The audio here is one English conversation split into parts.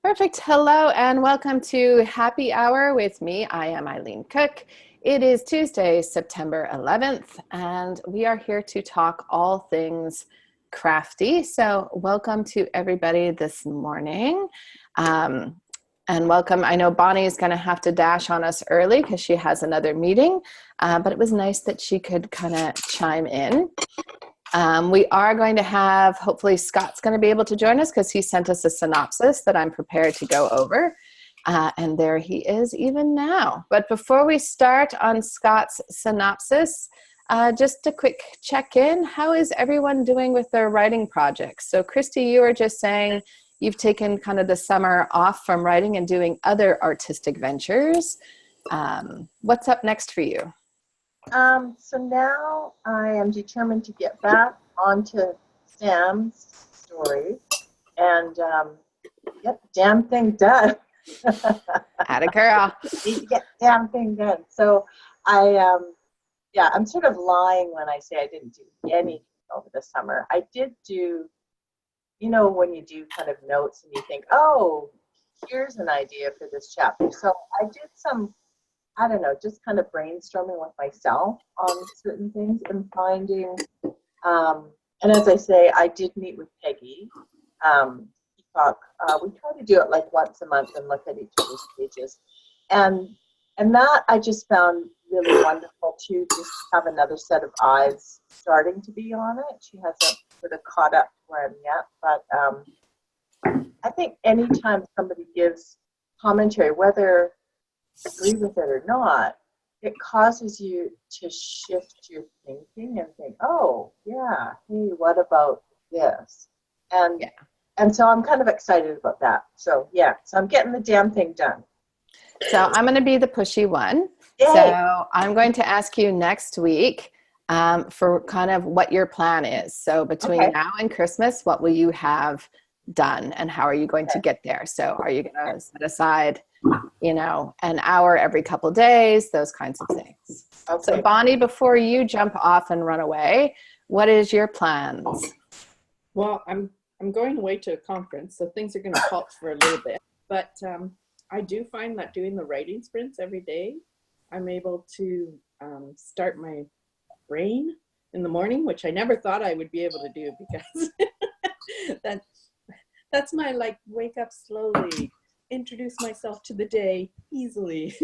Perfect. Hello and welcome to Happy Hour with me. I am Eileen Cook. It is Tuesday, September 11th, and we are here to talk all things crafty. So welcome to everybody this morning. And welcome. I know Bonnie is going to have to dash on us early because she has another meeting, but it was nice that she could kind of chime in. We are going to have, hopefully Scott's going to be able to join us because he sent us a synopsis that I'm prepared to go over. And there he is even now. But before we start on Scott's synopsis, just a quick check-in. How is everyone doing with their writing projects? So Christy, you were just saying you've taken kind of the summer off from writing and doing other artistic ventures. What's up next for you? So now I am determined to get back onto Sam's stories and get the damn thing done. Atta girl. Need to get the damn thing done. So I'm sort of lying when I say I didn't do anything over the summer. I did do, when you do kind of notes and you think, oh, here's an idea for this chapter. So I did some, I don't know, just kind of brainstorming with myself on certain things and finding, and as I say, I did meet with Peggy. We try to do it like once a month and look at each other's pages. And that I just found really wonderful to just have another set of eyes starting to be on it. She hasn't sort of caught up to where I'm yet, but I think anytime somebody gives commentary, whether agree with it or not, it causes you to shift your thinking and think, oh yeah, hey, what about this? And so I'm kind of excited about that. So I'm getting the damn thing done. So I'm going to be the pushy one. Yay. So I'm going to ask you next week for kind of what your plan is. So between now and Christmas, what will you have done and how are you going to get there? So are you going to set aside an hour every couple of days, those kinds of things. Okay. So Bonnie, before you jump off and run away, what is your plans? Well, I'm going away to a conference, so things are going to halt for a little bit. But I do find that doing the writing sprints every day, I'm able to start my brain in the morning, which I never thought I would be able to do because that's my wake up slowly, introduce myself to the day easily.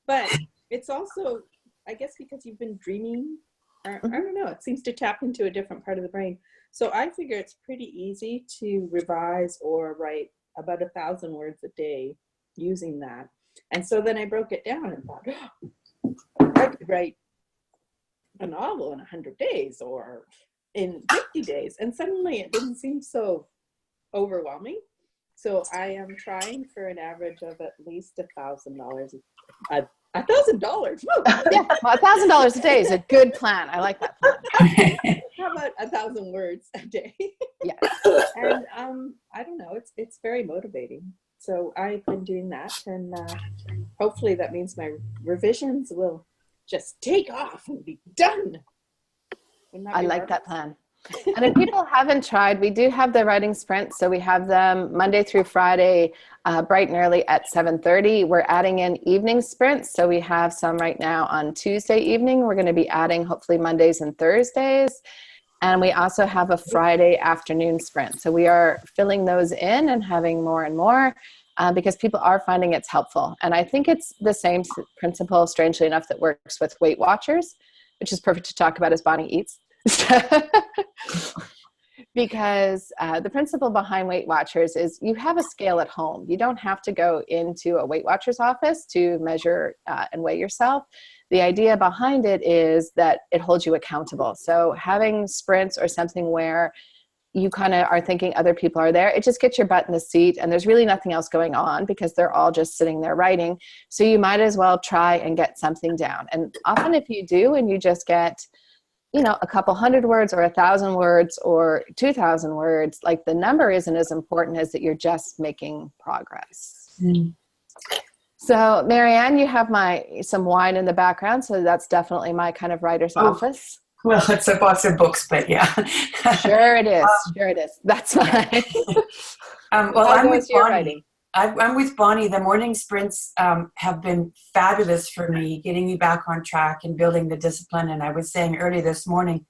But it's also, I guess, because you've been dreaming, or I don't know, it seems to tap into a different part of the brain. So I figure it's pretty easy to revise or write about 1,000 words a day using that. And so then I broke it down and thought, I could write a novel in 100 days or in 50 days. And suddenly it didn't seem so overwhelming. So I am trying for an average of at least $1,000. $1,000. Yeah, well, $1,000 a day is a good plan. I like that plan. How about 1,000 words a day? Yes. And I don't know. It's very motivating. So I've been doing that, and hopefully that means my revisions will just take off and be done. I like that plan. And if people haven't tried, we do have the writing sprints. So we have them Monday through Friday, bright and early at 7:30. We're adding in evening sprints. So we have some right now on Tuesday evening. We're going to be adding hopefully Mondays and Thursdays. And we also have a Friday afternoon sprint. So we are filling those in and having more and more because people are finding it's helpful. And I think it's the same principle, strangely enough, that works with Weight Watchers, which is perfect to talk about as Bonnie eats. Because the principle behind Weight Watchers is you have a scale at home. You don't have to go into a Weight Watchers office to measure and weigh yourself. The idea behind it is that it holds you accountable. So having sprints or something where you kind of are thinking other people are there, it just gets your butt in the seat and there's really nothing else going on because they're all just sitting there writing. So you might as well try and get something down. And often if you do and you just get a couple hundred words or 1,000 words or 2,000 words, like the number isn't as important as that you're just making progress. So Marianne, you have some wine in the background. So that's definitely my kind of writer's office. Well, it's a box of books, but yeah. Sure it is. Sure it is. That's fine. Well, How I'm with goes your Bonnie. writing? I'm with Bonnie. The morning sprints have been fabulous for me, getting me back on track and building the discipline. And I was saying earlier this morning,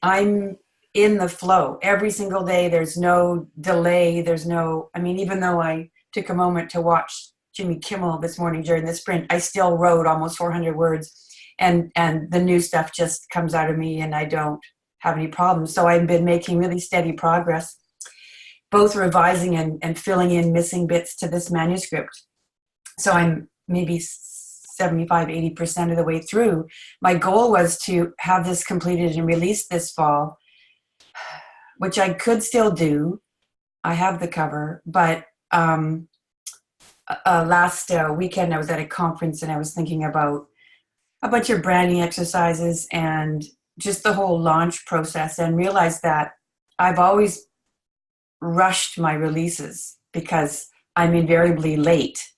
I'm in the flow every single day. There's no delay. Even though I took a moment to watch Jimmy Kimmel this morning during the sprint, I still wrote almost 400 words, and the new stuff just comes out of me and I don't have any problems. So I've been making really steady progress, both revising and filling in missing bits to this manuscript. So I'm maybe 75, 80% of the way through. My goal was to have this completed and released this fall, which I could still do. I have the cover, but last weekend I was at a conference and I was thinking about a bunch of branding exercises and just the whole launch process, and realized that I've always rushed my releases because I'm invariably late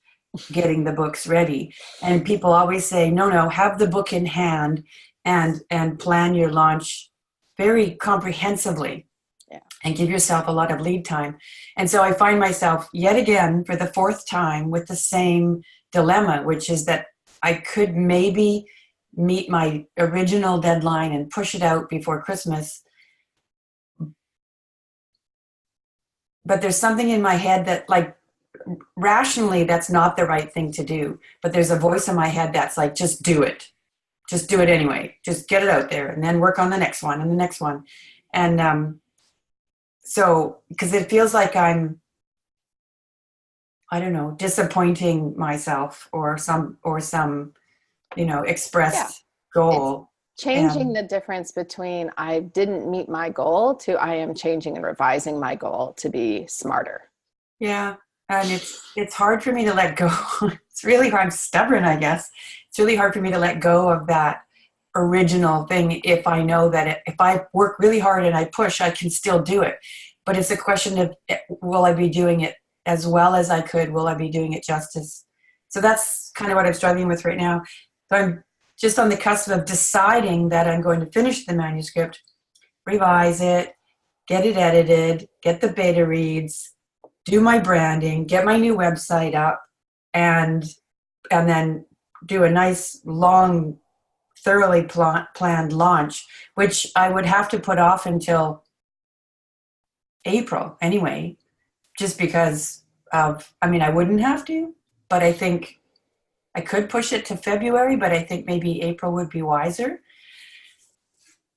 getting the books ready. And people always say, no, have the book in hand and plan your launch very comprehensively. Yeah. And give yourself a lot of lead time. And so I find myself yet again for the fourth time with the same dilemma, which is that I could maybe meet my original deadline and push it out before Christmas. But there's something in my head that, like, rationally, that's not the right thing to do. But there's a voice in my head that's like, just do it. Just do it anyway. Just get it out there and then work on the next one and the next one. And so, because it feels like I'm, I don't know, disappointing myself or some expressed goal. It's changing the difference between I didn't meet my goal to I am changing and revising my goal to be smarter. Yeah. And it's hard for me to let go. It's really hard. I'm stubborn, I guess. It's really hard for me to let go of that original thing if I know that if I work really hard and I push, I can still do it. But it's a question of, will I be doing it as well as I could? Will I be doing it justice? So that's kind of what I'm struggling with right now. So I'm just on the cusp of deciding that I'm going to finish the manuscript, revise it, get it edited, get the beta reads, do my branding, get my new website up, and then do a nice, long, thoroughly planned launch, which I would have to put off until April anyway, just because I wouldn't have to, but I think I could push it to February, but I think maybe April would be wiser.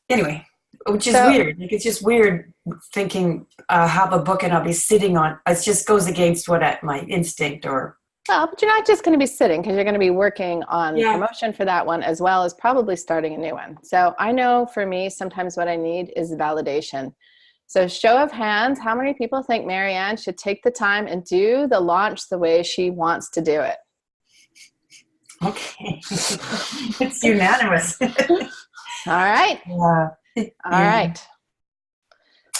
Anyway, which is weird. Like, it's just weird thinking have a book and I'll be sitting on. It just goes against my instinct or. Well, but you're not just going to be sitting, because you're going to be working on promotion for that one, as well as probably starting a new one. So I know for me, sometimes what I need is validation. So show of hands, how many people think Marianne should take the time and do the launch the way she wants to do it? Okay. It's unanimous. All right. All right.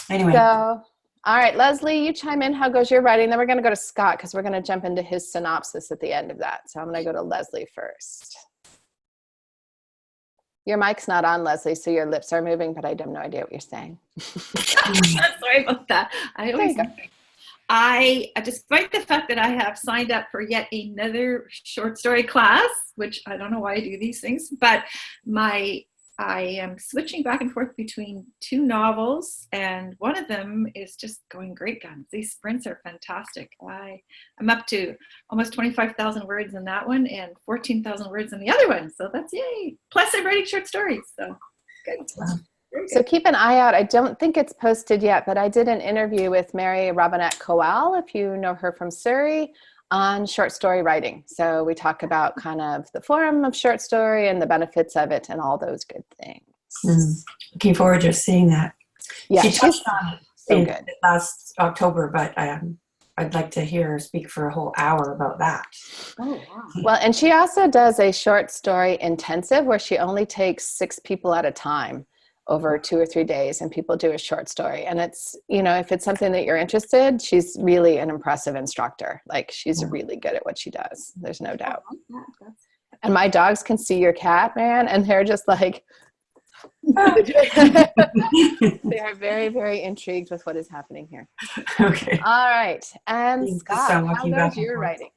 Anyway. So, all right, Leslie, you chime in. How goes your writing? Then we're going to go to Scott, because we're going to jump into his synopsis at the end of that. So I'm going to go to Leslie first. Your mic's not on, Leslie, so your lips are moving, but I have no idea what you're saying. Sorry about that. Despite the fact that I have signed up for yet another short story class, which I don't know why I do these things, but I am switching back and forth between two novels, and one of them is just going great guns. These sprints are fantastic. I'm up to almost 25,000 words in that one and 14,000 words in the other one. So that's yay. Plus I'm writing short stories. So good. So keep an eye out. I don't think it's posted yet, but I did an interview with Mary Robinette Kowal, if you know her from Surrey, on short story writing. So we talk about kind of the form of short story and the benefits of it and all those good things. Looking forward to seeing that. Yeah, she touched on it good. Last October, but I'd like to hear her speak for a whole hour about that. Oh, wow. Well, and she also does a short story intensive where she only takes 6 people at a time over 2 or 3 days, and people do a short story. And it's, if it's something that you're interested, she's really an impressive instructor. Like, she's really good at what she does. There's no doubt. And my dogs can see your cat, man, and they're just like, They are very, very intrigued with what is happening here. Okay. All right. And Yes, Scott, I'm how walking back goes and your forth. writing?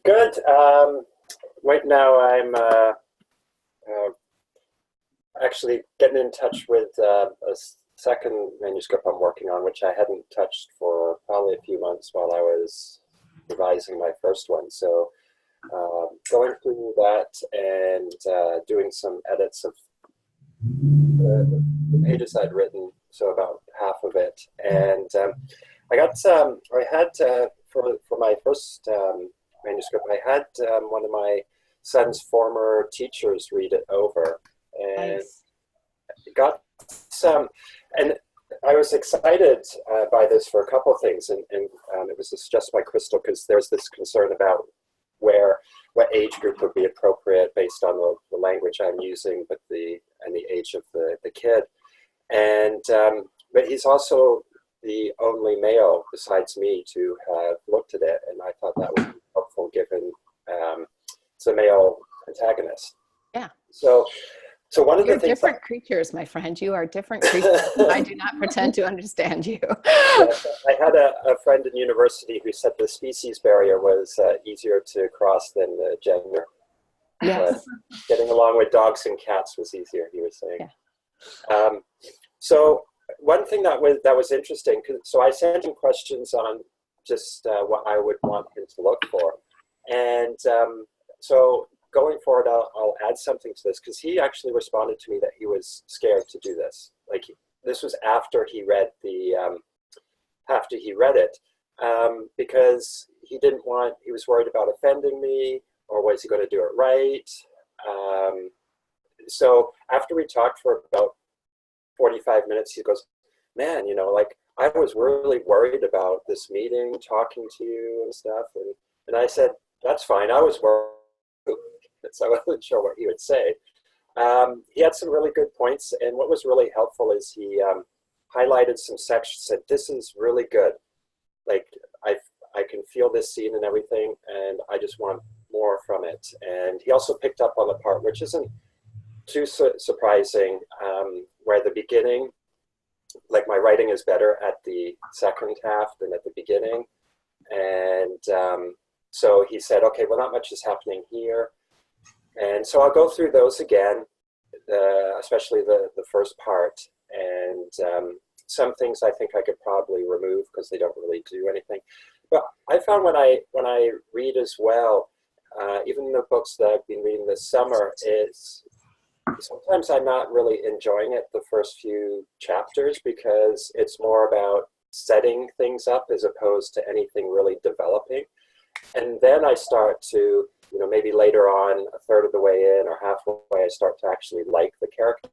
Good. Right now I'm actually getting in touch with a second manuscript I'm working on, which I hadn't touched for probably a few months while I was revising my first one. So going through that and doing some edits of the pages I'd written, so about half of it. And I had for my first manuscript, I had one of my son's former teachers read it over, and Nice. got some, and I was excited by this for a couple of things, and it was suggested by Crystal because there's this concern about what age group would be appropriate based on the language I'm using, but the age of the kid, and but he's also the only male besides me to have looked at it, and I thought that would be helpful given it's a male protagonist. Yeah. So one of You're the things different creatures, my friend. You are different creatures. I do not pretend to understand you. Yes, I had a friend in university who said the species barrier was easier to cross than the gender. Yes. But getting along with dogs and cats was easier, he was saying. Yeah. So one thing that was interesting, so I sent him questions on just what I would want him to look for. And so going forward, I'll add something to this, because he actually responded to me that he was scared to do this. Like, this was after he read it, because he was worried about offending me, or was he going to do it right? So after we talked for about 45 minutes, he goes, man, like, I was really worried about this meeting, talking to you and stuff. And I said, that's fine. I was worried. So I wasn't sure what he would say. He had some really good points. And what was really helpful is he highlighted some sections, said, this is really good. Like, I can feel this scene and everything, and I just want more from it. And he also picked up on the part, which isn't too surprising, where the beginning, like, my writing is better at the second half than at the beginning. And so he said, okay, well, not much is happening here. And so I'll go through those again, especially the first part. And some things I think I could probably remove because they don't really do anything. But I found when I read as well, even the books that I've been reading this summer, is sometimes I'm not really enjoying it the first few chapters, because it's more about setting things up as opposed to anything really developing. And then I start to, maybe later on, a third of the way in or halfway, I start to actually like the character.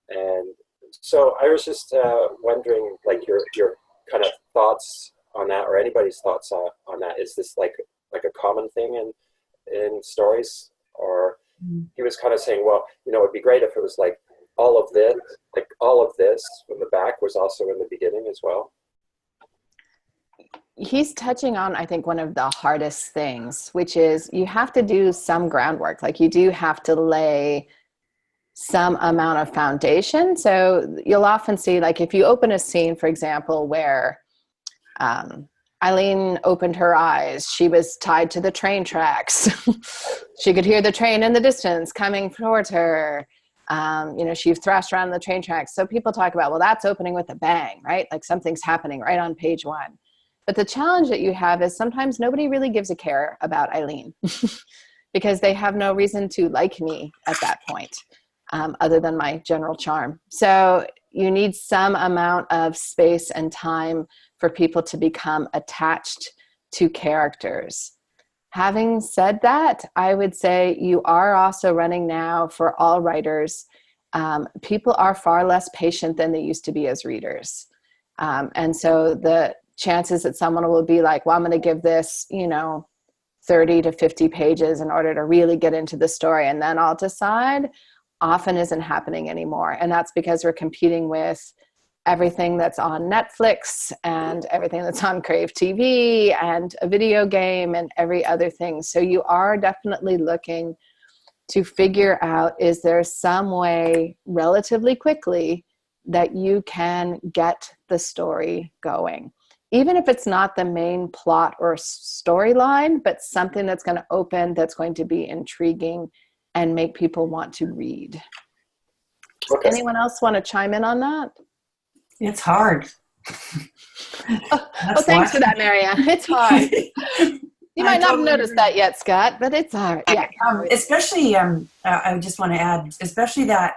And so I was just wondering, like, your kind of thoughts on that, or anybody's thoughts on that. Is this like a common thing in stories? Or he was kind of saying, well, it'd be great if it was like all of this from the back was also in the beginning as well. He's touching on, I think, one of the hardest things, which is you have to do some groundwork. Like, you do have to lay some amount of foundation. So you'll often see, like, if you open a scene, for example, where Eileen opened her eyes, she was tied to the train tracks. She could hear the train in the distance coming towards her. She thrashed around the train tracks. So people talk about, well, that's opening with a bang, right? Like, something's happening right on page one. But the challenge that you have is sometimes nobody really gives a care about Eileen because they have no reason to like me at that point, other than my general charm. So you need some amount of space and time for people to become attached to characters. Having said that, I would say you are also running now, for all writers, people are far less patient than they used to be as readers. And so the chances that someone will be like, well, I'm going to give this, 30 to 50 pages in order to really get into the story, and then I'll decide, often isn't happening anymore. And that's because we're competing with everything that's on Netflix and everything that's on Crave TV and a video game and every other thing. So you are definitely looking to figure out, is there some way relatively quickly that you can get the story going? Even if it's not the main plot or storyline, but something that's going to open, that's going to be intriguing and make people want to read. Okay. Anyone else want to chime in on that? It's hard. Well, thanks for that, Maria. It's hard. You might not have noticed that yet, Scott, but it's hard. Yeah. Especially, I just want to add, especially that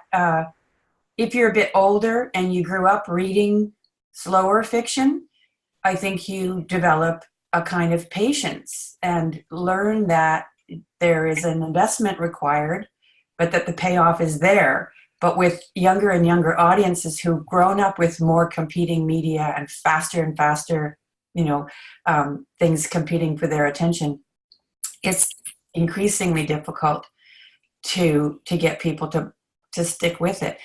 if you're a bit older and you grew up reading slower fiction, I think you develop a kind of patience and learn that there is an investment required, but that the payoff is there. But with younger and younger audiences who've grown up with more competing media and faster, things competing for their attention, it's increasingly difficult to get people to stick with it.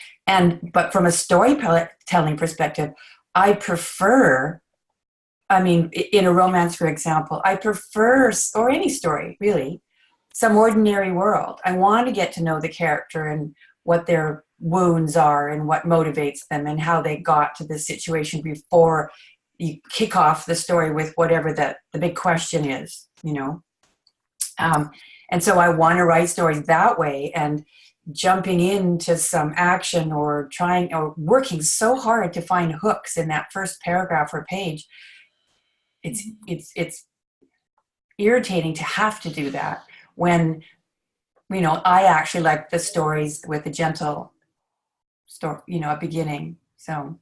But from a storytelling perspective, I prefer, in a romance, for example, I prefer, or any story really, some ordinary world. I want to get to know the character and what their wounds are and what motivates them and how they got to the situation before you kick off the story with whatever the big question is, and so I want to write stories that way, and jumping into some action or working so hard to find hooks in that first paragraph or page. It's irritating to have to do that when, I actually like the stories with a gentle story, a beginning. So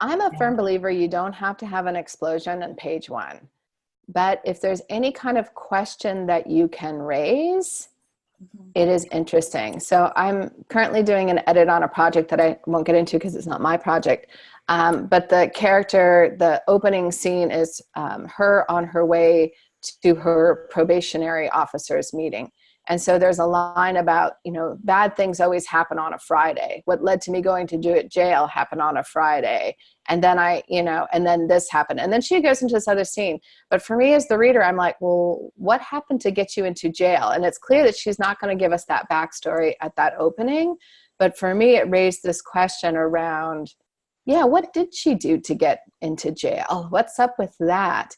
I'm a firm believer you don't have to have an explosion on page one, but if there's any kind of question that you can raise, it is interesting. So I'm currently doing an edit on a project that I won't get into because it's not my project. But the character, the opening scene is her on her way to her probationary officer's meeting. And so there's a line about, bad things always happen on a Friday. What led to me going to jail happened on a Friday. And then and then this happened. And then she goes into this other scene. But for me as the reader, I'm like, well, what happened to get you into jail? And it's clear that she's not going to give us that backstory at that opening. But for me, it raised this question around, what did she do to get into jail? What's up with that?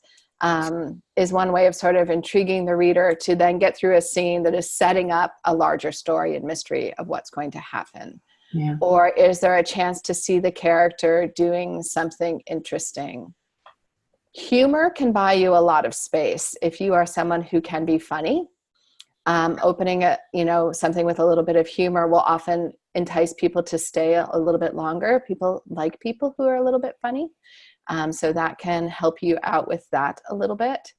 Is one way of sort of intriguing the reader to then get through a scene that is setting up a larger story and mystery of what's going to happen. Yeah. Or is there a chance to see the character doing something interesting? Humor can buy you a lot of space. If you are someone who can be funny, opening something with a little bit of humor will often entice people to stay a little bit longer. People like people who are a little bit funny. So that can help you out with that a little bit.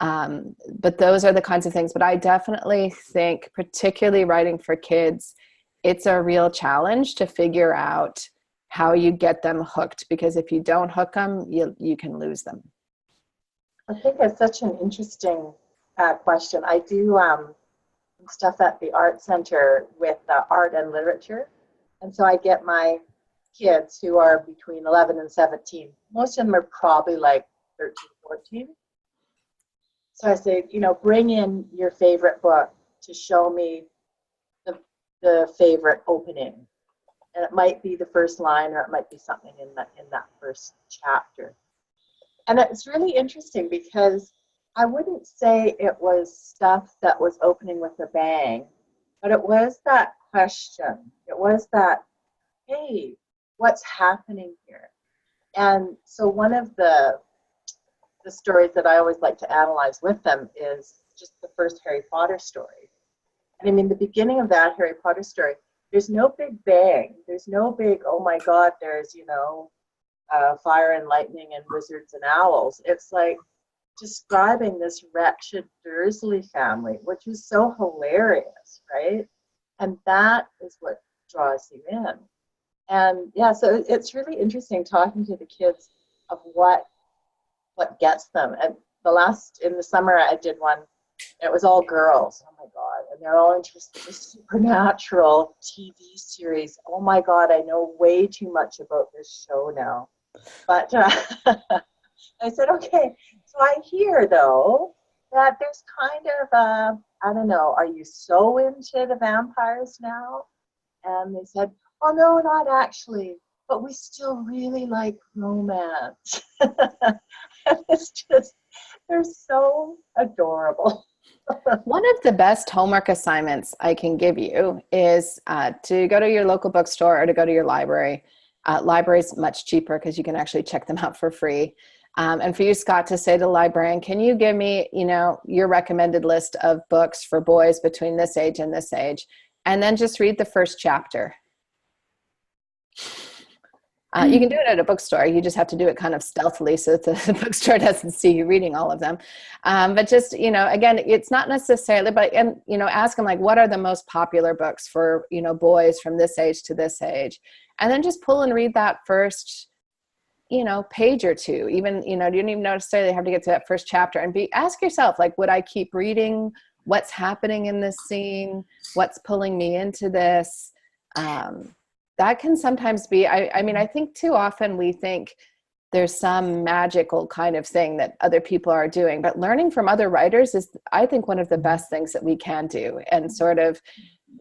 But those are the kinds of things. But I definitely think, particularly writing for kids, it's a real challenge to figure out how you get them hooked, because if you don't hook them, you can lose them. I think it's such an interesting question. I do stuff at the art center with art and literature. And so I get my kids who are between 11 and 17. Most of them are probably like 13, 14. So I say, bring in your favorite book to show me the favorite opening. And it might be the first line, or it might be something in that first chapter. And it's really interesting because I wouldn't say it was stuff that was opening with a bang, but it was that question. It was that, hey, what's happening here? And so one of the stories that I always like to analyze with them is just the first Harry Potter story. And the beginning of that Harry Potter story, there's no big bang. There's no big, oh my God, there's, fire and lightning and wizards and owls. It's like describing this wretched Dursley family, which is so hilarious, right? And that is what draws you in. And so it's really interesting talking to the kids of what gets them. And in the summer I did one, and it was all girls. Oh my God. And they're all interested in the Supernatural TV series. Oh my God, I know way too much about this show now. But I said, okay, so I hear though that there's kind of a, I don't know, are you so into the vampires now? And they said, oh, no, not actually, but we still really like romance. And it's just, they're so adorable. One of the best homework assignments I can give you is to go to your local bookstore or to go to your library. Library's much cheaper because you can actually check them out for free. And for you, Scott, to say to the librarian, can you give me, your recommended list of books for boys between this age and this age? And then just read the first chapter. You can do it at a bookstore. You just have to do it kind of stealthily so that the bookstore doesn't see you reading all of them. But just, again, it's not necessarily, but, ask them like, what are the most popular books for, boys from this age to this age? And then just pull and read that first, page or two. Even, you don't even necessarily have to get to that first chapter, and ask yourself, like, would I keep reading? What's happening in this scene? What's pulling me into this? That can sometimes be, I think too often we think there's some magical kind of thing that other people are doing, but learning from other writers is, I think, one of the best things that we can do. And sort of,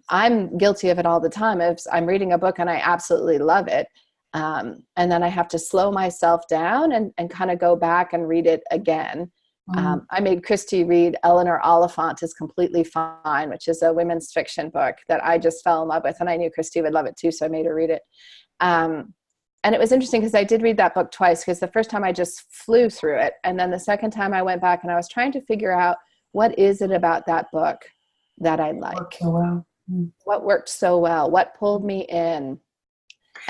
I'm guilty of it all the time. If I'm reading a book and I absolutely love it, and then I have to slow myself down and kind of go back and read it again. I made Christy read Eleanor Oliphant is Completely Fine, which is a women's fiction book that I just fell in love with. And I knew Christy would love it too, so I made her read it. And it was interesting because I did read that book twice, because the first time I just flew through it. And then the second time I went back and I was trying to figure out, what is it about that book that I like? What worked so well? What pulled me in?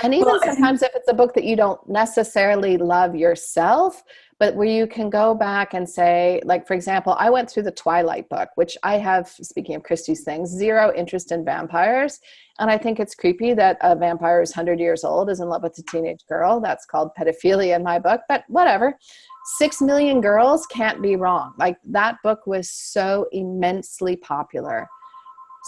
And even sometimes if it's a book that you don't necessarily love yourself, but where you can go back and say, like, for example, I went through the Twilight book, which I have, speaking of Christie's things, zero interest in vampires. And I think it's creepy that a vampire who's 100 years old is in love with a teenage girl. That's called pedophilia in my book, but whatever. 6 million girls can't be wrong. Like, that book was so immensely popular.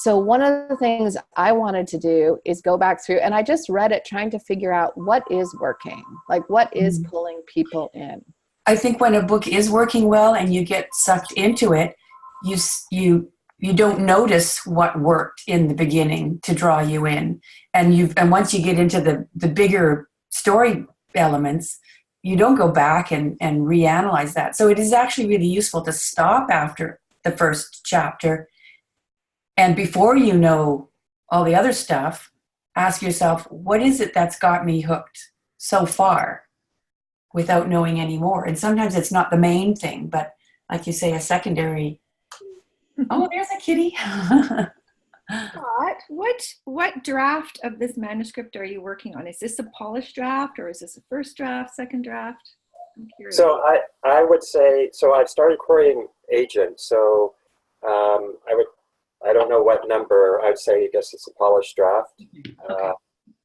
So one of the things I wanted to do is go back through, and I just read it trying to figure out what is working, like what is pulling people in. I think when a book is working well and you get sucked into it, you don't notice what worked in the beginning to draw you in, and once you get into the bigger story elements, you don't go back and reanalyze that. So it is actually really useful to stop after the first chapter. And before you know all the other stuff, ask yourself, what is it that's got me hooked so far without knowing any more? And sometimes it's not the main thing, but like you say, a secondary, oh, there's a kitty. What draft of this manuscript are you working on? Is this a polished draft, or is this a first draft, second draft? I'm curious. So I would say, so I've started querying agent. So I don't know what number. I would say, I guess it's a polished draft. Okay.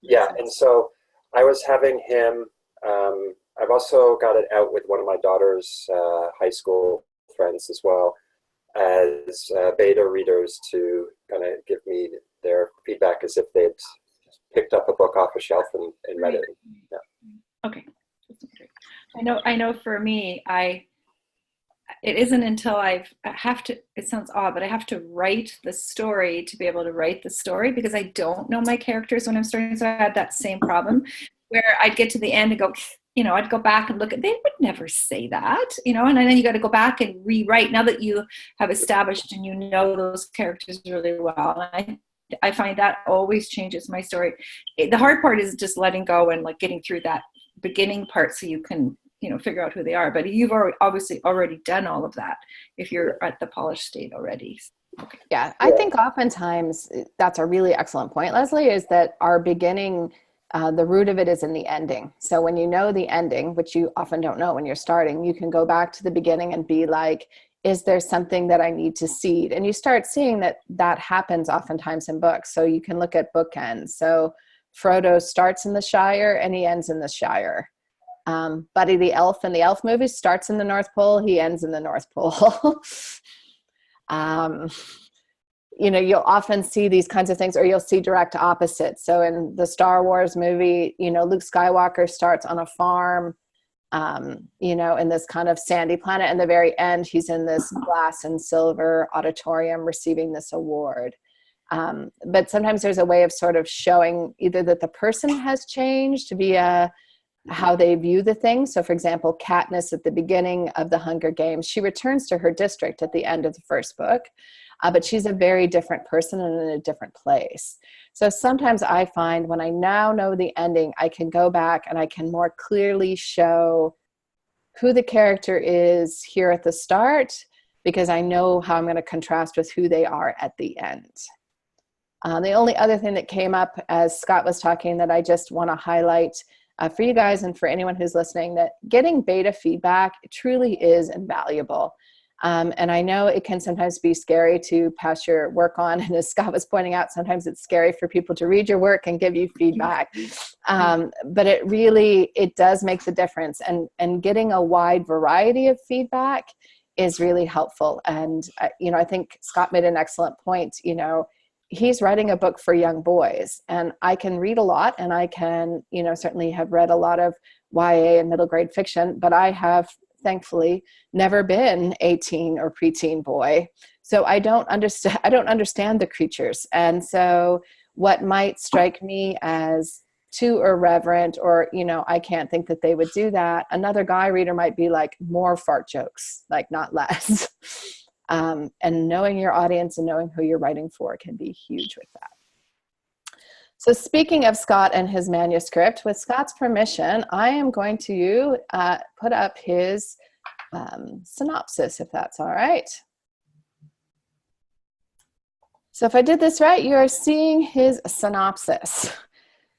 Yeah, and so I was having him, I've also got it out with one of my daughter's high school friends as well as beta readers to kind of give me their feedback as if they'd picked up a book off a shelf and read it. Yeah. Okay. I know for me, it isn't until I have to, it sounds odd, but I have to write the story to be able to write the story, because I don't know my characters when I'm starting. So I had that same problem where I'd get to the end and go, I'd go back and look at, they would never say that, and then you got to go back and rewrite now that you have established and you know those characters really well. And I find that always changes my story. The hard part is just letting go and like getting through that beginning part so you can figure out who they are. But you've obviously already done all of that if you're at the polished state already. Okay. Yeah, I think oftentimes that's a really excellent point, Leslie, is that our beginning, the root of it is in the ending. So when you know the ending, which you often don't know when you're starting, you can go back to the beginning and be like, is there something that I need to seed? And you start seeing that happens oftentimes in books. So you can look at bookends. So Frodo starts in the Shire and he ends in the Shire. Buddy the Elf in the Elf movies starts in the North Pole, he ends in the North Pole. You'll often see these kinds of things, or you'll see direct opposites. So in the Star Wars movie, Luke Skywalker starts on a farm you know, in this kind of sandy planet. And the very end, he's in this glass and silver auditorium receiving this award. But sometimes there's a way of sort of showing either that the person has changed via how they view the thing. So for example, Katniss at the beginning of the Hunger Games, she returns to her district at the end of the first book, but she's a very different person and in a different place. So sometimes I find when I now know the ending, I can go back and I can more clearly show who the character is here at the start, because I know how I'm going to contrast with who they are at the end. The only other thing that came up as Scott was talking that I just want to highlight for you guys and for anyone who's listening, that getting beta feedback truly is invaluable. And I know it can sometimes be scary to pass your work on. And as Scott was pointing out, sometimes it's scary for people to read your work and give you feedback. But it does make the difference. And getting a wide variety of feedback is really helpful. And, you know, I think Scott made an excellent point. You know, he's writing a book for young boys, and I can read a lot, and I can, you know, certainly have read a lot of YA and middle grade fiction, but I have thankfully never been a teen or preteen boy. So I don't understand the creatures. And so what might strike me as too irreverent, or, you know, I can't think that they would do that, another guy reader might be like, more fart jokes, like not less. And knowing your audience and knowing who you're writing for can be huge with that. So speaking of Scott and his manuscript, with Scott's permission, I am going to put up his synopsis, if that's all right. So if I did this right, you are seeing his synopsis.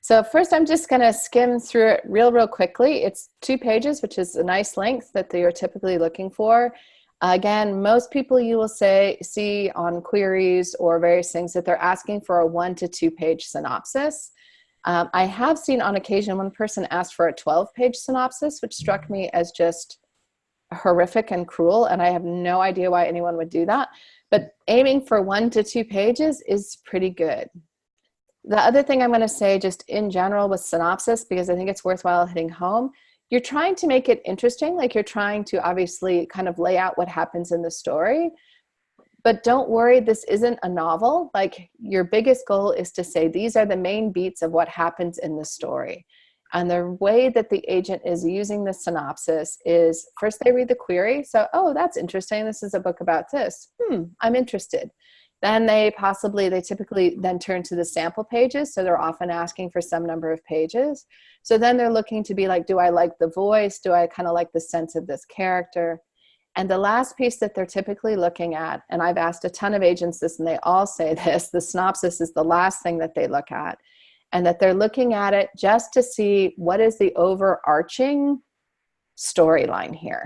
So first, I'm just going to skim through it real quickly. It's 2 pages, which is a nice length that they are typically looking for. Again, most people you will see on queries or various things that they're asking for a 1 to 2 page synopsis. I have seen on occasion one person asked for a 12-page synopsis, which struck me as just horrific and cruel, and I have no idea why anyone would do that. But aiming for 1 to 2 pages is pretty good. The other thing I'm going to say just in general with synopsis, because I think it's worthwhile hitting home, you're trying to make it interesting, like you're trying to obviously kind of lay out what happens in the story. But don't worry, this isn't a novel. Like, your biggest goal is to say, these are the main beats of what happens in the story. And the way that the agent is using the synopsis is, first they read the query. So, oh, that's interesting. This is a book about this. I'm interested. Then they typically then turn to the sample pages. So they're often asking for some number of pages. So then they're looking to be like, do I like the voice? Do I kind of like the sense of this character? And the last piece that they're typically looking at, and I've asked a ton of agents this, and they all say this, the synopsis is the last thing that they look at, and that they're looking at it just to see what is the overarching storyline here.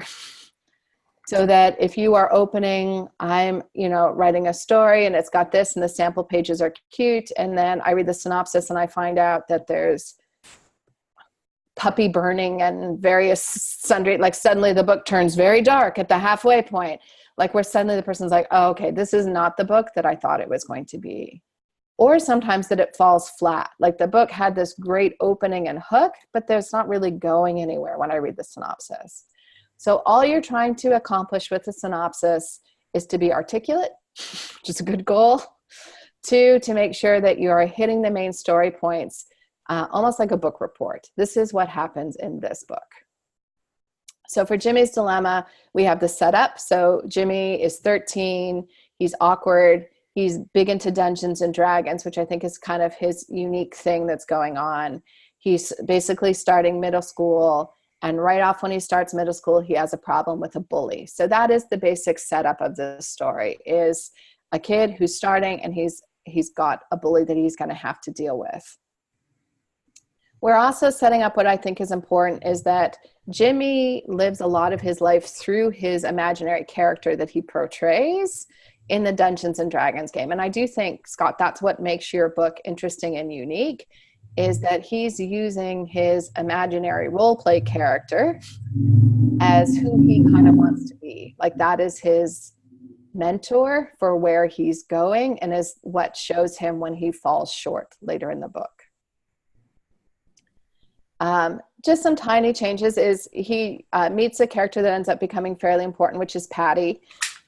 So that if you are opening, I'm, writing a story and it's got this and the sample pages are cute, and then I read the synopsis and I find out that there's puppy burning and various sundry, like suddenly the book turns very dark at the halfway point, like where suddenly the person's like, oh, okay, this is not the book that I thought it was going to be. Or sometimes that it falls flat. Like the book had this great opening and hook, but there's not really going anywhere when I read the synopsis. So all you're trying to accomplish with the synopsis is to be articulate, which is a good goal. 2, to make sure that you are hitting the main story points, almost like a book report. This is what happens in this book. So for Jimmy's Dilemma, we have the setup. So Jimmy is 13. He's awkward. He's big into Dungeons and Dragons, which I think is kind of his unique thing that's going on. He's basically starting middle school. And right off when he starts middle school, he has a problem with a bully. So that is the basic setup of the story, is a kid who's starting and he's got a bully that he's going to have to deal with. We're also setting up what I think is important, is that Jimmy lives a lot of his life through his imaginary character that he portrays in the Dungeons and Dragons game. And I do think, Scott, that's what makes your book interesting and unique, is that he's using his imaginary role play character as who he kind of wants to be. Like that is his mentor for where he's going, and is what shows him when he falls short later in the book. just some tiny changes is he meets a character that ends up becoming fairly important, which is Patty.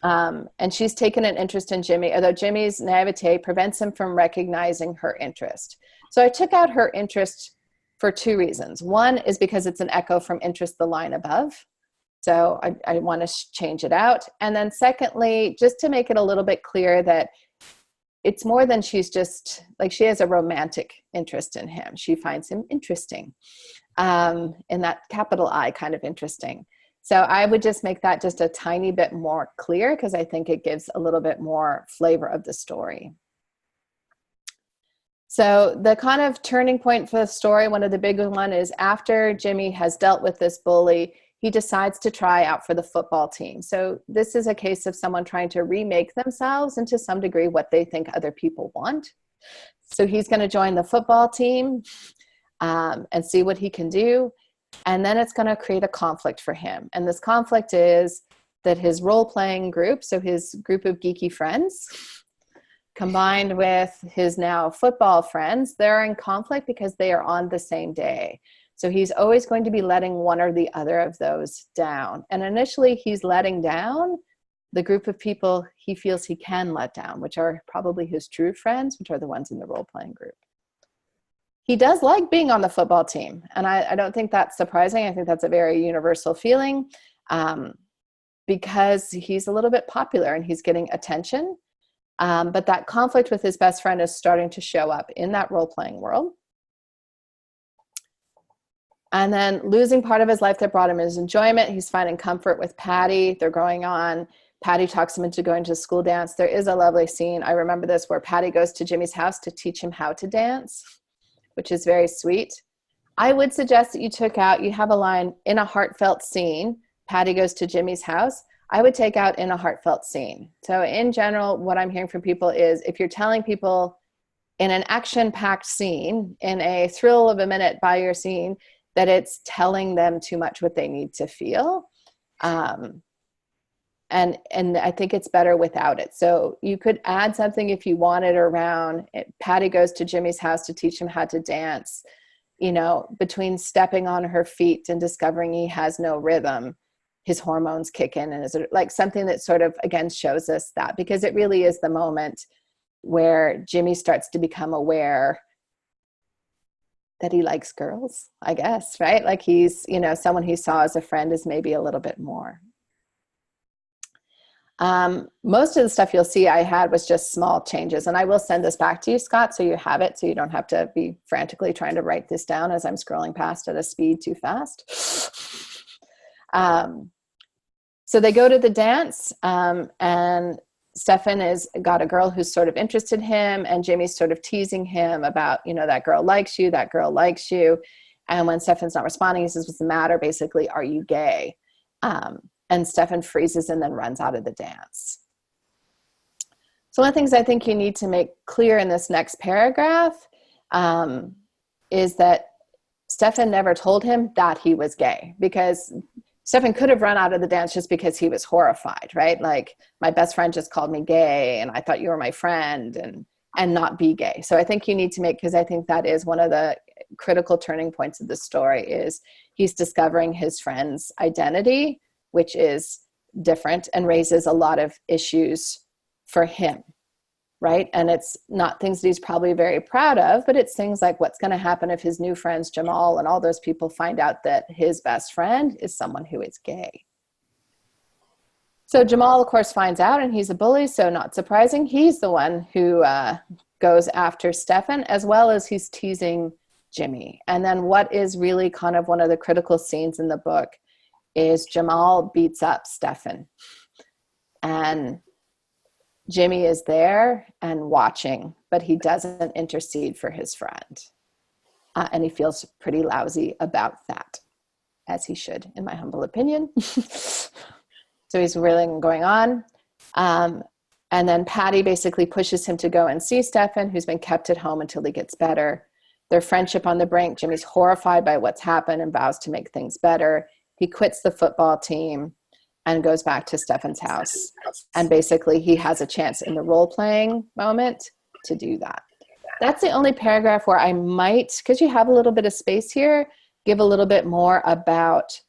And she's taken an interest in Jimmy, although Jimmy's naivete prevents him from recognizing her interest. So I took out her interest for two reasons. One is because it's an echo from interest, the line above. So I want to change it out. And then secondly, just to make it a little bit clear that it's more than she's just, like, she has a romantic interest in him. She finds him interesting, in that capital I kind of interesting. So I would just make that just a tiny bit more clear, because I think it gives a little bit more flavor of the story. So the kind of turning point for the story, one of the big one, is after Jimmy has dealt with this bully, he decides to try out for the football team. So this is a case of someone trying to remake themselves and to some degree what they think other people want. So he's going to join the football team and see what he can do. And then it's going to create a conflict for him. And this conflict is that his role-playing group, so his group of geeky friends, combined with his now football friends, they're in conflict because they are on the same day. So he's always going to be letting one or the other of those down. And initially he's letting down the group of people he feels he can let down, which are probably his true friends, which are the ones in the role-playing group. He does like being on the football team. And I don't think that's surprising. I think that's a very universal feeling, because he's a little bit popular and he's getting attention. But that conflict with his best friend is starting to show up in that role-playing world. And then losing part of his life that brought him his enjoyment. He's finding comfort with Patty. They're going on. Patty talks him into going to school dance. There is a lovely scene, I remember this, where Patty goes to Jimmy's house to teach him how to dance, which is very sweet. I would suggest that you have a line, in a heartfelt scene, Patty goes to Jimmy's house. I would take out in a heartfelt scene. So in general, what I'm hearing from people is if you're telling people in an action-packed scene, in a thrill of a minute by your scene, that it's telling them too much what they need to feel. And I think it's better without it. So you could add something if you wanted around Patty goes to Jimmy's house to teach him how to dance, between stepping on her feet and discovering he has no rhythm, his hormones kick in, and is it like something that sort of, again, shows us that, because it really is the moment where Jimmy starts to become aware that he likes girls, I guess, right? Like he's, someone he saw as a friend is maybe a little bit more. Most of the stuff you'll see I had was just small changes, and I will send this back to you, Scott, so you have it, so you don't have to be frantically trying to write this down as I'm scrolling past at a speed too fast. So they go to the dance, and Stefan has got a girl who's sort of interested in him, and Jimmy's sort of teasing him about, that girl likes you, that girl likes you. And when Stefan's not responding, he says, what's the matter? Basically, are you gay? And Stefan freezes and then runs out of the dance. So one of the things I think you need to make clear in this next paragraph is that Stefan never told him that he was gay, because Stefan could have run out of the dance just because he was horrified, right? Like, my best friend just called me gay and I thought you were my friend, and not be gay. So I think you need to make, because I think that is one of the critical turning points of the story, is he's discovering his friend's identity, which is different and raises a lot of issues for him, right? And it's not things that he's probably very proud of, but it's things like what's going to happen if his new friends, Jamal and all those people, find out that his best friend is someone who is gay. So Jamal, of course, finds out, and he's a bully, so not surprising. He's the one who goes after Stefan, as well as he's teasing Jimmy. And then what is really kind of one of the critical scenes in the book is Jamal beats up Stefan. And Jimmy is there and watching, but he doesn't intercede for his friend. And he feels pretty lousy about that, as he should, in my humble opinion. So he's really going on. And then Patty basically pushes him to go and see Stefan, who's been kept at home until he gets better. Their friendship on the brink. Jimmy's horrified by what's happened and vows to make things better. He quits the football team and goes back to Stefan's house. And basically he has a chance in the role-playing moment to do that. That's the only paragraph where I might, because you have a little bit of space here, give a little bit more about,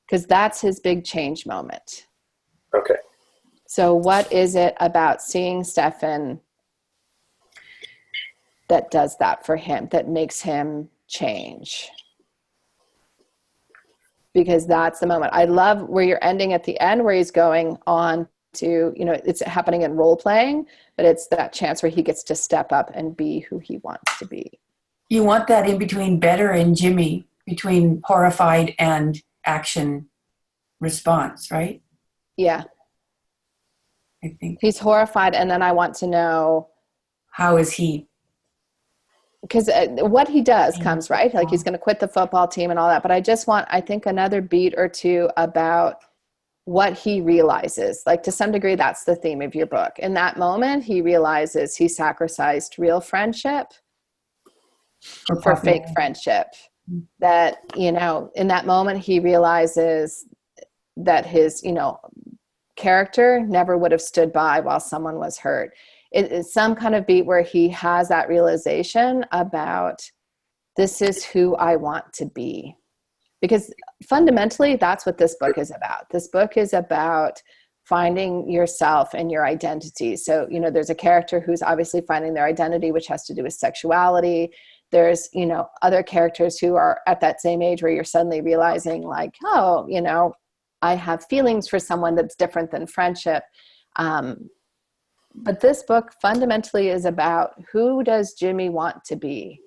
because that's his big change moment. Okay. So what is it about seeing Stefan that does that for him, that makes him change? Because that's the moment. I love where you're ending at the end, where he's going on to, you know, it's happening in role playing, but it's that chance where he gets to step up and be who he wants to be. You want that in between Better and Jimmy, between horrified and action response, right? Yeah. I think. He's horrified, and then I want to know, how is he? Because what he does comes, right? Like he's going to quit the football team and all that. But I just want, I think, another beat or two about what he realizes. Like, to some degree, that's the theme of your book. In that moment, he realizes he sacrificed real friendship for fake friendship. That, you know, in that moment, he realizes that his, you know, character never would have stood by while someone was hurt. It's some kind of beat where he has that realization about, this is who I want to be. Because fundamentally, that's what this book is about. This book is about finding yourself and your identity. So, you know, there's a character who's obviously finding their identity, which has to do with sexuality. There's, you know, other characters who are at that same age where you're suddenly realizing, like, oh, you know, I have feelings for someone that's different than friendship. But this book fundamentally is about, who does Jimmy want to be?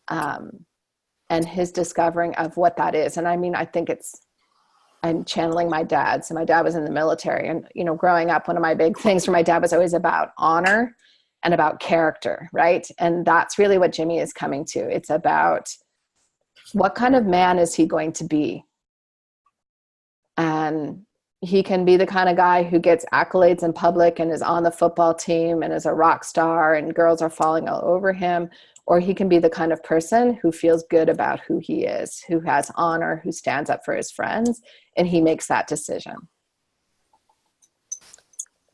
And his discovering of what that is. And I mean, I think I'm channeling my dad. So my dad was in the military, and, you know, growing up, one of my big things for my dad was always about honor and about character, right? And that's really what Jimmy is coming to. It's about, what kind of man is he going to be? And he can be the kind of guy who gets accolades in public and is on the football team and is a rock star and girls are falling all over him. Or he can be the kind of person who feels good about who he is, who has honor, who stands up for his friends, and he makes that decision.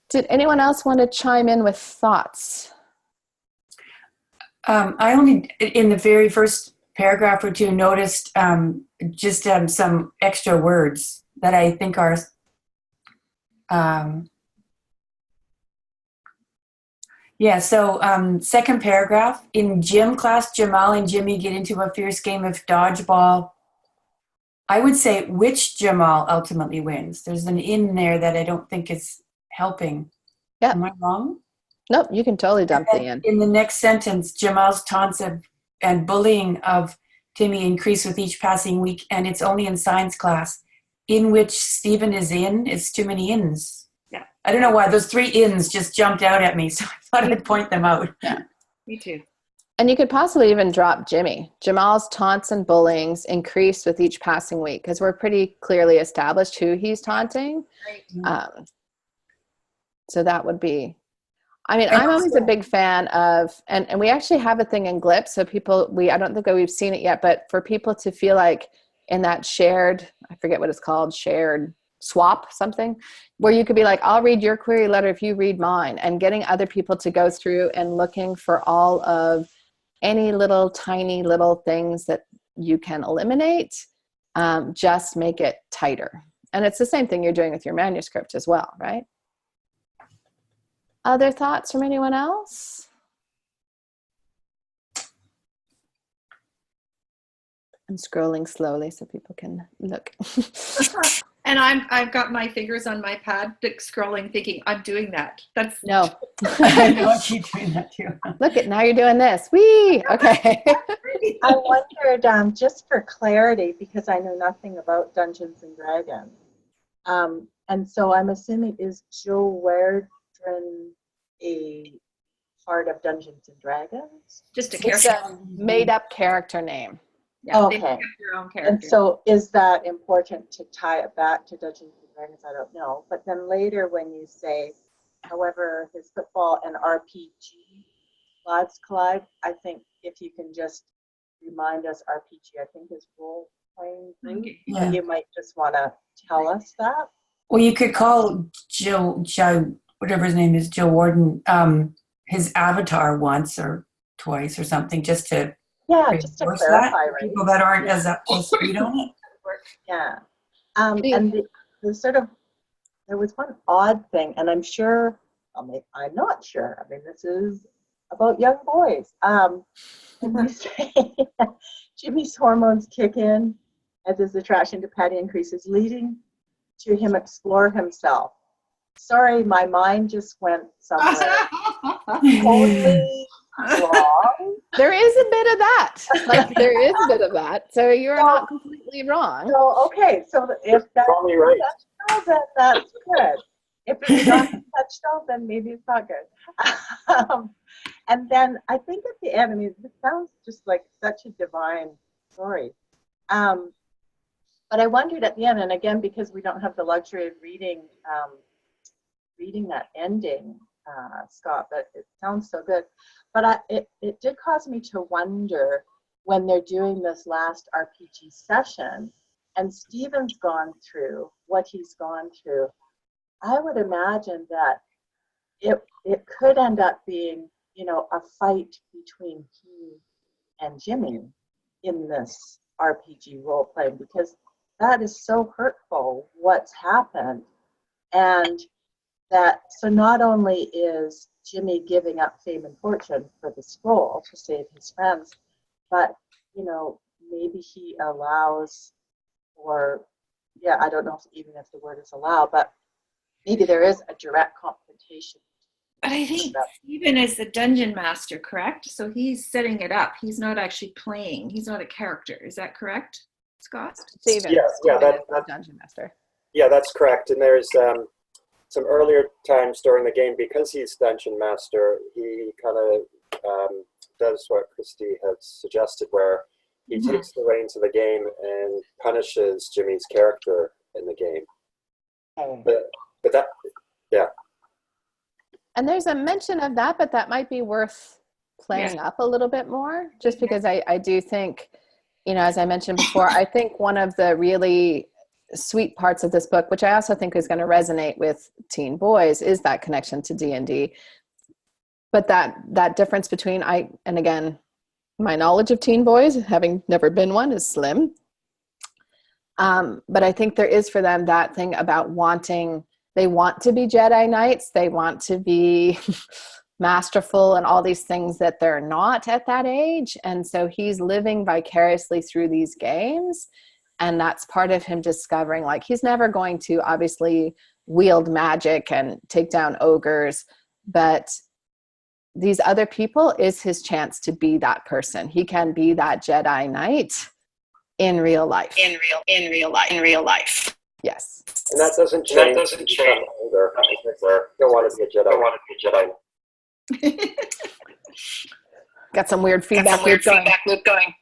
Did anyone else want to chime in with thoughts? I only, in the very first paragraph or two, noticed just some extra words that I think are second paragraph. In gym class, Jamal and Jimmy get into a fierce game of dodgeball. I would say, which Jamal ultimately wins? There's an in there that I don't think is helping. Yeah. Am I wrong? Nope, you can totally dump the in. In the next sentence, Jamal's taunts and bullying of Timmy increase with each passing week, and it's only in science class, in which Stephen is in. It's too many ins. Yeah. I don't know why those 3 ins just jumped out at me, so I thought I'd point them out. Yeah, me too. And you could possibly even drop Jimmy. Jamal's taunts and bullyings increase with each passing week, because we're pretty clearly established who he's taunting. Right. So that would be, I mean, I'm always a big fan of, and we actually have a thing in GLIP, so people, I don't think we've seen it yet, but for people to feel like in that shared, I forget what it's called, shared swap something, where you could be like, I'll read your query letter if you read mine, and getting other people to go through and looking for all of any little tiny little things that you can eliminate, just make it tighter. And it's the same thing you're doing with your manuscript as well, right? Other thoughts from anyone else? I'm scrolling slowly so people can look. And I've got my fingers on my pad, scrolling, thinking I'm doing that. That's No. I know I keep doing that too. Look at, now you're doing this. Whee! Okay. I wondered, just for clarity, because I know nothing about Dungeons and Dragons, and so I'm assuming, is Joe Wardren a part of Dungeons and Dragons? just a It's character. a made-up character name. Yeah, they Okay. have their own character. And so is that important to tie it back to Dungeons and Dragons? I don't know. But then later when you say, however, his football and RPG lives collide, I think if you can just remind us, RPG, I think is role-playing group. Yeah. You might just want to tell us that. Well, you could call Joe, whatever his name is, Joe Warden, his avatar once or twice or something, just to Yeah, just to Reinforce clarify, that, right? people that aren't as up to speed on it. Yeah. And the sort of, there was one odd thing, and I'm sure, I'm not sure. I mean, this is about young boys. And you say Jimmy's hormones kick in as his attraction to Patty increases, leading to him explore himself. Sorry, my mind just went somewhere totally wrong. There is a bit of that. Like, there is a bit of that. So you're not completely wrong. So, okay, so if that's Probably right. touchstone, then that's good. If it's not touchstone, then maybe it's not good. And then I think at the end, I mean, this sounds just like such a divine story. But I wondered at the end, and again, because we don't have the luxury of reading that ending, Scott, but it sounds so good. But it did cause me to wonder when they're doing this last RPG session, and Stephen's gone through what he's gone through. I would imagine that it could end up being, you know, a fight between he and Jimmy in this RPG role playing, because that is so hurtful what's happened. And that, so not only is Jimmy giving up fame and fortune for the scroll to save his friends, but, you know, maybe he allows, or yeah, I don't know even if the word is allow, but maybe there is a direct confrontation. But I think Stephen is the dungeon master, correct? So he's setting it up. He's not actually playing. He's not a character. Is that correct, Scott? Stephen Yeah, is the dungeon master. Yeah, that's correct. And there's some earlier times during the game, because he's dungeon master, he kind of does what Christy has suggested, where he takes the reins of the game and punishes Jimmy's character in the game. But that, yeah. And there's a mention of that, but that might be worth playing up a little bit more, just because I do think, you know, as I mentioned before, I think one of the really sweet parts of this book, which I also think is going to resonate with teen boys, is that connection to D&D. But that difference between, and again, my knowledge of teen boys, having never been one, is slim. But I think there is for them that thing about they want to be Jedi Knights. They want to be masterful and all these things that they're not at that age. And so he's living vicariously through these games. And that's part of him discovering, like, he's never going to obviously wield magic and take down ogres, but these other people is his chance to be that person. He can be that Jedi Knight in real life. In real life. Yes. And that doesn't change. Older. Don't want to be a Jedi. Got some weird feedback loop going.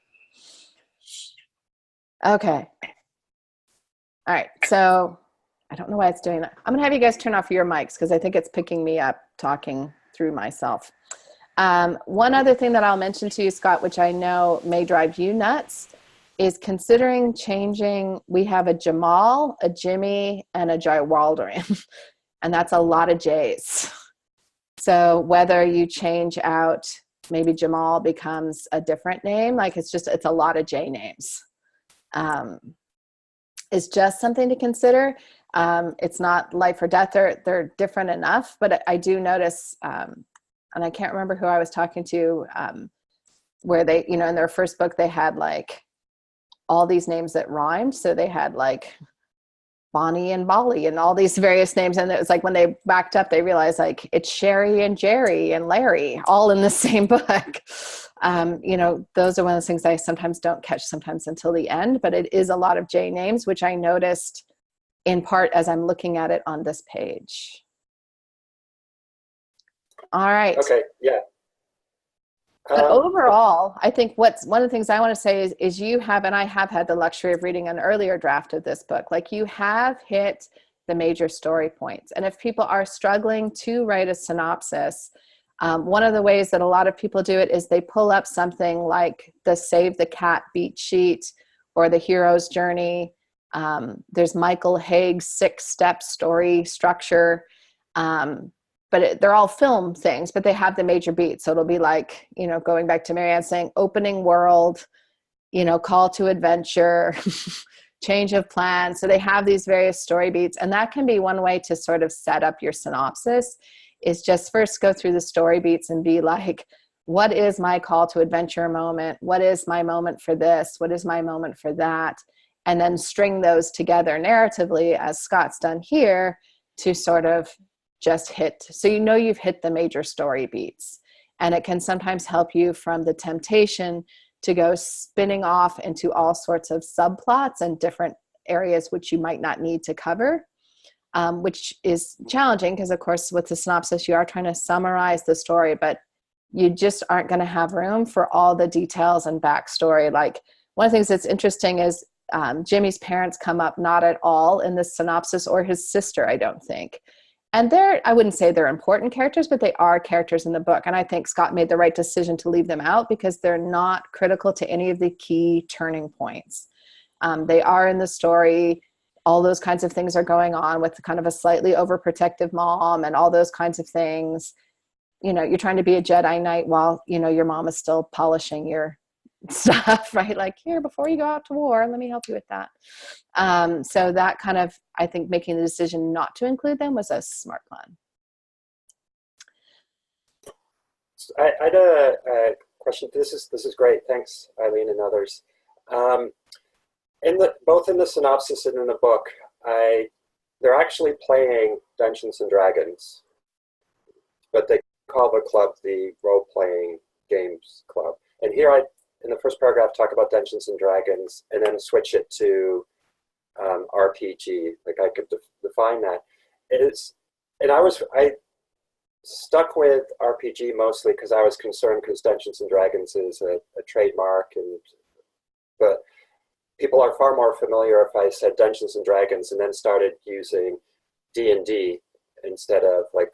Okay. All right. So I don't know why it's doing that. I'm gonna have you guys turn off your mics because I think it's picking me up talking through myself. One other thing that I'll mention to you, Scott, which I know may drive you nuts, is considering changing. We have a Jamal, a Jimmy, and a Jywaldarian, and that's a lot of J's. So whether you change out, maybe Jamal becomes a different name, like it's a lot of J names. It's just something to consider. It's not life or death. They're different enough, but I do notice, and I can't remember who I was talking to, where they, you know, in their first book, they had like all these names that rhymed. So they had like Bonnie and Bolly and all these various names. And it was like when they backed up, they realized like it's Sherry and Jerry and Larry all in the same book. You know, those are one of those things I sometimes don't catch sometimes until the end, but it is a lot of J names, which I noticed in part as I'm looking at it on this page. All right. Okay, yeah. But overall, I think one of the things I want to say is you have, and I have had the luxury of reading an earlier draft of this book, like you have hit the major story points. And if people are struggling to write a synopsis, one of the ways that a lot of people do it is they pull up something like the Save the Cat beat sheet or the Hero's Journey. There's Michael Haig's 6-step story structure. they're all film things, but they have the major beats. So it'll be like, you know, going back to Marianne saying opening world, you know, call to adventure, change of plan. So they have these various story beats, and that can be one way to sort of set up your synopsis, is just first go through the story beats and be like, what is my call to adventure moment? What is my moment for this? What is my moment for that? And then string those together narratively, as Scott's done here, to sort of just hit, so you know you've hit the major story beats. And it can sometimes help you from the temptation to go spinning off into all sorts of subplots and different areas which you might not need to cover, which is challenging because, of course, with the synopsis, you are trying to summarize the story, but you just aren't going to have room for all the details and backstory. Like, one of the things that's interesting is Jimmy's parents come up not at all in the synopsis, or his sister, I don't think. And I wouldn't say they're important characters, but they are characters in the book. And I think Scott made the right decision to leave them out because they're not critical to any of the key turning points. They are in the story. All those kinds of things are going on with kind of a slightly overprotective mom and all those kinds of things. You know, you're trying to be a Jedi Knight while, you know, your mom is still polishing your stuff, right? Like, here, before you go out to war, let me help you with that. So that kind of, I think making the decision not to include them was a smart plan. I had a question. This is great. Thanks, Eileen and others. Both in the synopsis and in the book, they're actually playing Dungeons and Dragons, but they call the club the role-playing games club. And here in the first paragraph, talk about Dungeons and Dragons, and then switch it to RPG. Like, I could define that. And I stuck with RPG mostly because I was concerned, because Dungeons and Dragons is a trademark, but people are far more familiar if I said Dungeons and Dragons and then started using D&D instead of like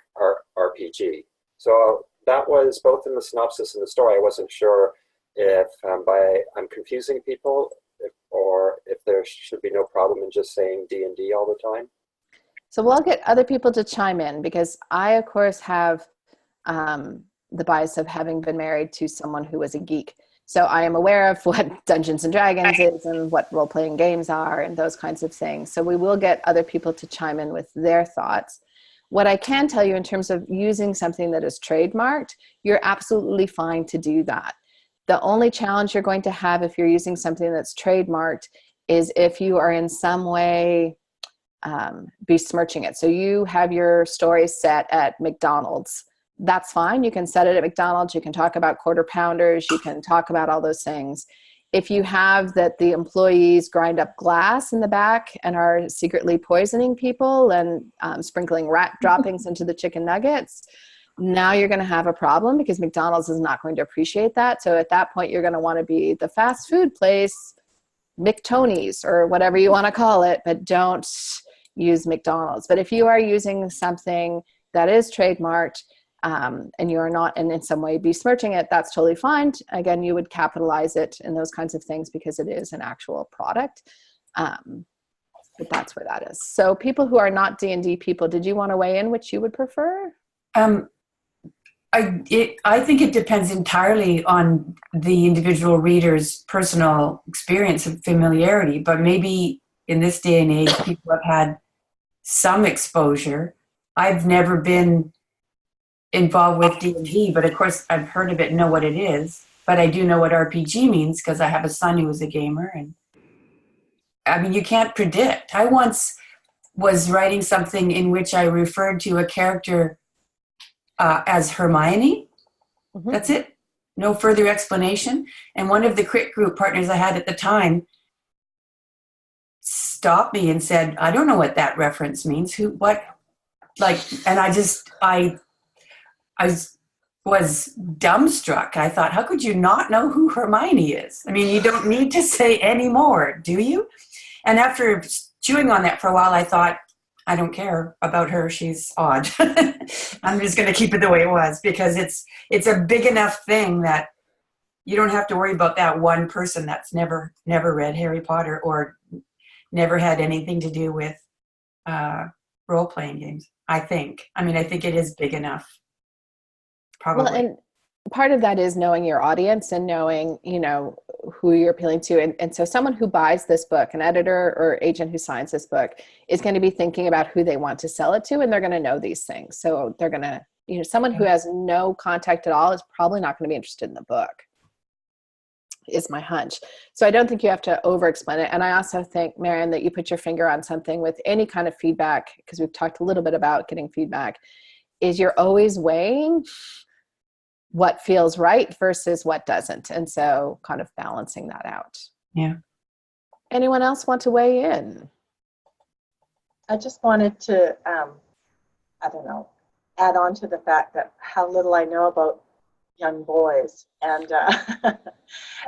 RPG. So that was both in the synopsis and the story. I wasn't sure if I'm confusing people, or if there should be no problem in just saying D&D all the time. So we'll get other people to chime in, because I, of course, have the bias of having been married to someone who was a geek. So I am aware of what Dungeons and Dragons is and what role-playing games are and those kinds of things. So we will get other people to chime in with their thoughts. What I can tell you in terms of using something that is trademarked, you're absolutely fine to do that. The only challenge you're going to have if you're using something that's trademarked is if you are in some way besmirching it. So you have your story set at McDonald's. That's fine. You can set it at McDonald's. You can talk about quarter pounders. You can talk about all those things. If you have that the employees grind up glass in the back and are secretly poisoning people and sprinkling rat droppings into the chicken nuggets, now you're going to have a problem, because McDonald's is not going to appreciate that. So at that point, you're going to want to be the fast food place, McTony's, or whatever you want to call it, but don't use McDonald's. But if you are using something that is trademarked, and you're not in some way besmirching it, that's totally fine. Again, you would capitalize it in those kinds of things because it is an actual product. But that's where that is. So people who are not D&D people, did you want to weigh in which you would prefer? I think it depends entirely on the individual reader's personal experience and familiarity, but maybe in this day and age, people have had some exposure. I've never been involved with D&D, but of course I've heard of it and know what it is. But I do know what RPG means because I have a son who is a gamer. And I mean, you can't predict. I once was writing something in which I referred to a character as Hermione. Mm-hmm. That's it. No further explanation. And one of the crit group partners I had at the time stopped me and said, I don't know what that reference means. What? Like, and I was dumbstruck. I thought, how could you not know who Hermione is? I mean, you don't need to say any more, do you? And after chewing on that for a while, I thought, I don't care about her. She's odd. I'm just going to keep it the way it was, because it's a big enough thing that you don't have to worry about that one person that's never read Harry Potter or never had anything to do with role-playing games, I think. I mean, I think it is big enough, probably. Well, and part of that is knowing your audience and knowing, who you're appealing to. And so someone who buys this book, an editor or agent who signs this book, is going to be thinking about who they want to sell it to, and they're going to know these things. So they're going to, someone who has no contact at all is probably not going to be interested in the book, is my hunch. So I don't think you have to over-explain it. And I also think, Marian, that you put your finger on something with any kind of feedback, because we've talked a little bit about getting feedback, is you're always weighing what feels right versus what doesn't. And so kind of balancing that out. Yeah. Anyone else want to weigh in? I just wanted to, I don't know, add on to the fact that how little I know about young boys. And,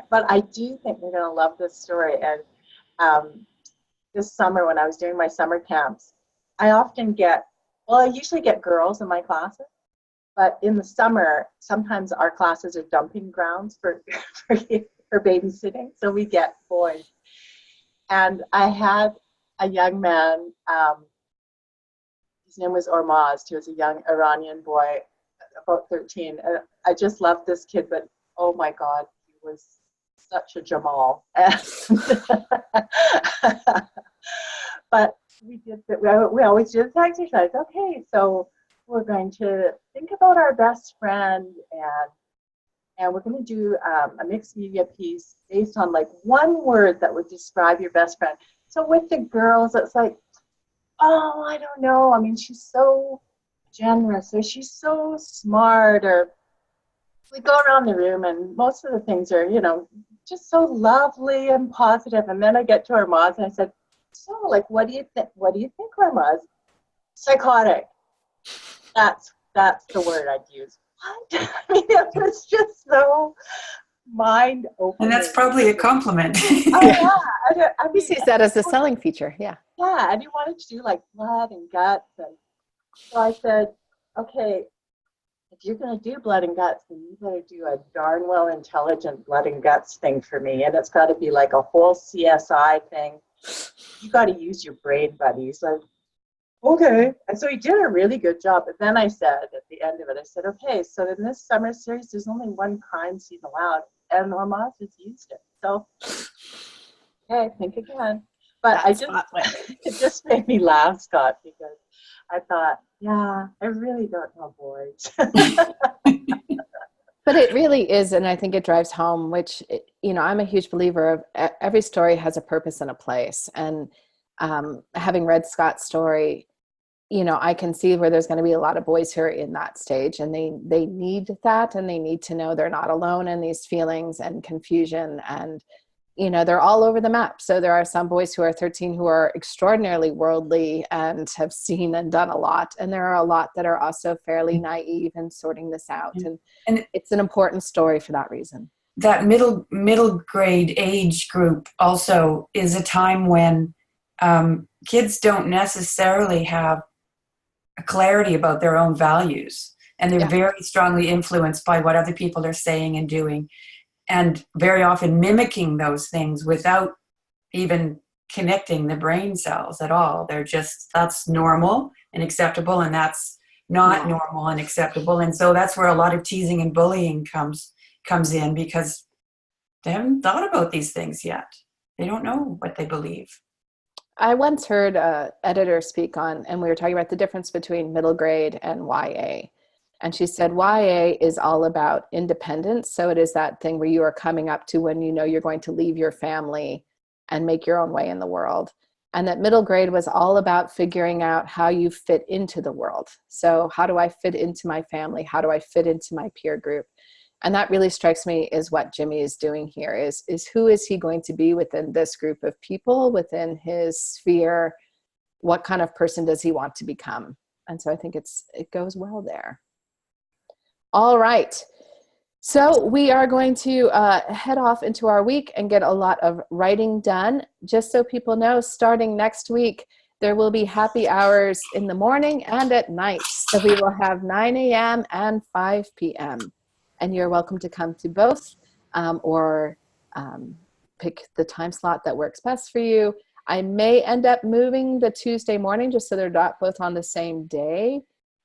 but I do think they're going to love this story. And this summer when I was doing my summer camps, I usually get girls in my classes. But in the summer, sometimes our classes are dumping grounds for babysitting, so we get boys. And I had a young man, his name was Ormaz. He was a young Iranian boy, about 13. And I just loved this kid, but oh my God, he was such a Jamal. But we always did this exercise. Okay, so we're going to think about our best friend, and we're going to do a mixed media piece based on like one word that would describe your best friend. So with the girls, it's like, oh, I don't know. I mean, she's so generous, or she's so smart, or we go around the room and most of the things are, just so lovely and positive. And then I get to Armaz and I said, so like, what do you think, Armaz? Psychotic. That's the word I'd use. What? I mean, it was just so mind-opening. And that's probably a compliment. Oh, yeah. I mean, He sees that as a selling feature, yeah. Yeah, and he wanted to do like blood and guts. And so I said, okay, if you're going to do blood and guts, then you better do a darn well intelligent blood and guts thing for me. And it's got to be like a whole CSI thing. You got to use your brain, buddy. He's like, okay. And so he did a really good job. But then I said at the end of it, I said, okay, so in this summer series, there's only one crime scene allowed, and Ormaz has used it. So, okay, think again. But it just made me laugh, Scott, because I thought, yeah, I really don't know boys. But it really is, and I think it drives home, which, I'm a huge believer of every story has a purpose and a place. And having read Scott's story, I can see where there's going to be a lot of boys who are in that stage, and they need that, and they need to know they're not alone in these feelings and confusion. And, they're all over the map. So there are some boys who are 13 who are extraordinarily worldly and have seen and done a lot. And there are a lot that are also fairly naive and sorting this out. And it's an important story for that reason. That middle grade age group also is a time when kids don't necessarily have a clarity about their own values, and they're very strongly influenced by what other people are saying and doing, and very often mimicking those things without even connecting the brain cells at all. They're just, that's normal and acceptable, and that's not normal and acceptable. And so that's where a lot of teasing and bullying comes in, because they haven't thought about these things yet. They don't know what they believe. I once heard an editor speak on, and we were talking about the difference between middle grade and YA. And she said, YA is all about independence. So it is that thing where you are coming up to when you're going to leave your family and make your own way in the world. And that middle grade was all about figuring out how you fit into the world. So how do I fit into my family? How do I fit into my peer group? And that really strikes me is what Jimmy is doing here, is who is he going to be within this group of people, within his sphere? What kind of person does he want to become? And so I think it goes well there. All right. So we are going to head off into our week and get a lot of writing done. Just so people know, starting next week, there will be happy hours in the morning and at night. So we will have 9 a.m. and 5 p.m. And you're welcome to come to both or pick the time slot that works best for you. I may end up moving the Tuesday morning just so they're not both on the same day.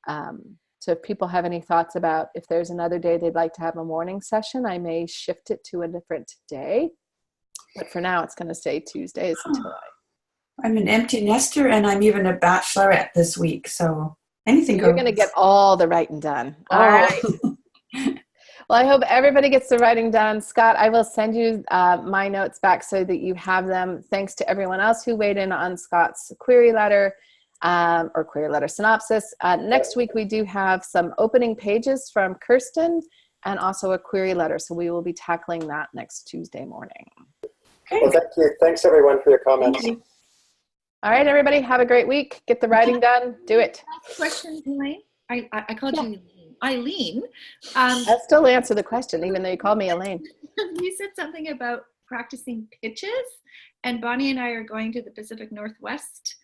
So if people have any thoughts about if there's another day they'd like to have a morning session, I may shift it to a different day. But for now, it's going to stay Tuesdays until I'm an empty nester, and I'm even a bachelorette this week, so anything goes. You're going to get all the writing done. All right. Well, I hope everybody gets the writing done. Scott, I will send you my notes back so that you have them. Thanks to everyone else who weighed in on Scott's query letter or query letter synopsis. Next week, we do have some opening pages from Kirsten and also a query letter. So we will be tackling that next Tuesday morning. Well, thank you. Thanks, everyone, for your comments. All right, everybody, have a great week. Get the writing done. Do it. Question, Elaine. I called you Eileen. I'll still answer the question, even though you called me Elaine. You said something about practicing pitches, and Bonnie and I are going to the Pacific Northwest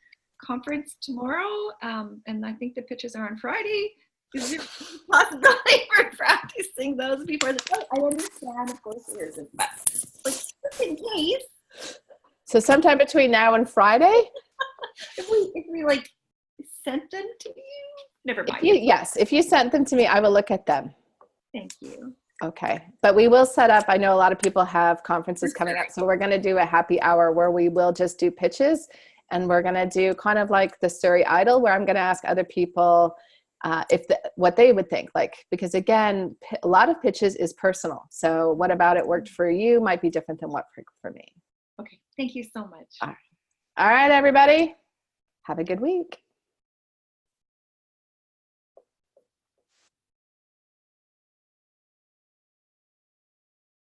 conference tomorrow, and I think the pitches are on Friday. Is there a possibility for practicing those before the vote? I understand, of course, there isn't, but like, just in case. So sometime between now and Friday? if we like sent them to you, never mind. Yes, if you sent them to me, I will look at them. Thank you. Okay, but we will set up, I know a lot of people have conferences coming up, so we're going to do a happy hour where we will just do pitches, and we're going to do kind of like the Surrey Idol, where I'm going to ask other people what they would think, like, because again, a lot of pitches is personal. So what about it worked for you might be different than what for me. Okay, thank you so much. All right, everybody, have a good week.